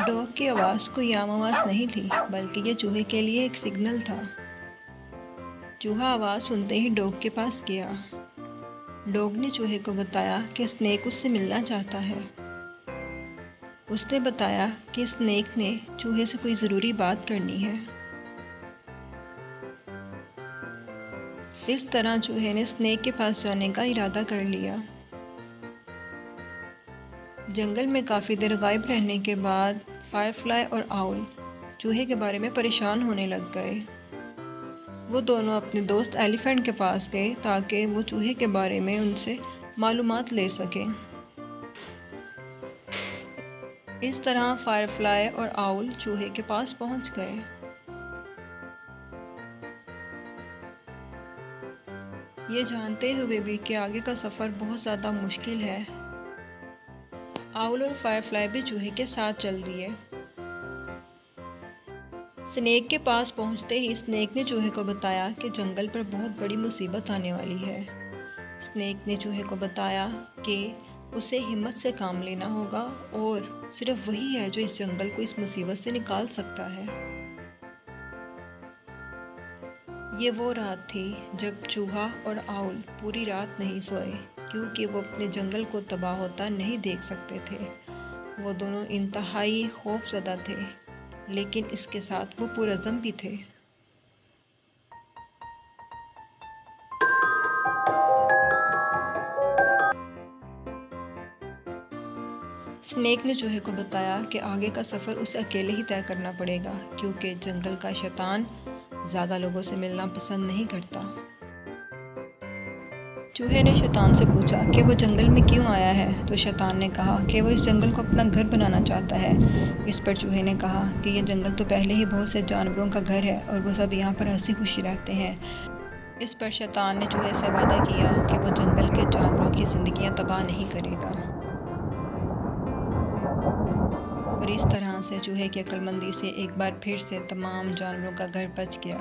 Dog की आवाज़ कोई आम आवाज़ नहीं थी, बल्कि ये चूहे के लिए एक सिग्नल था। चूहा आवाज़ सुनते ही डॉग के पास गया। डॉग ने चूहे को बताया कि स्नेक उससे मिलना चाहता है। उसने बताया कि स्नेक ने चूहे से कोई ज़रूरी बात करनी है। इस तरह चूहे ने स्नेक के पास जाने का इरादा कर लिया। जंगल में काफ़ी देर गायब रहने के बाद फायरफ्लाई और आउल चूहे के बारे में परेशान होने लग गए। वो दोनों अपने दोस्त एलिफेंट के पास गए ताकि वो चूहे के बारे में उनसे मालूमात ले सकें। इस तरह फायरफ्लाई और आउल चूहे के पास पहुंच गए। ये जानते हुए भी कि आगे का सफ़र बहुत ज़्यादा मुश्किल है, आउल और फायरफ्लाई भी चूहे के साथ चल दिए। स्नेक के पास पहुंचते ही स्नेक ने चूहे को बताया कि जंगल पर बहुत बड़ी मुसीबत आने वाली है। स्नेक ने चूहे को बताया कि उसे हिम्मत से काम लेना होगा और सिर्फ वही है जो इस जंगल को इस मुसीबत से निकाल सकता है। ये वो रात थी जब चूहा और आउल पूरी रात नहीं सोए, क्योंकि वो अपने जंगल को तबाह होता नहीं देख सकते थे। वो दोनों इंतहाई खौफज़दा थे, लेकिन इसके साथ वो पुरज़म भी थे। स्नेक ने चूहे को बताया कि आगे का सफ़र उसे अकेले ही तय करना पड़ेगा, क्योंकि जंगल का शैतान ज़्यादा लोगों से मिलना पसंद नहीं करता। चूहे ने शैतान से पूछा कि वो जंगल में क्यों आया है, तो शैतान ने कहा कि वो इस जंगल को अपना घर बनाना चाहता है। इस पर चूहे ने कहा कि ये जंगल तो पहले ही बहुत से जानवरों का घर है और वो सब यहाँ पर हंसी खुशी रहते हैं। इस पर शैतान ने चूहे से वादा किया कि वो जंगल के जानवरों की ज़िंदगियाँ तबाह नहीं करेगा। और इस तरह से चूहे की अक्लमंदी से एक बार फिर से तमाम जानवरों का घर बच गया।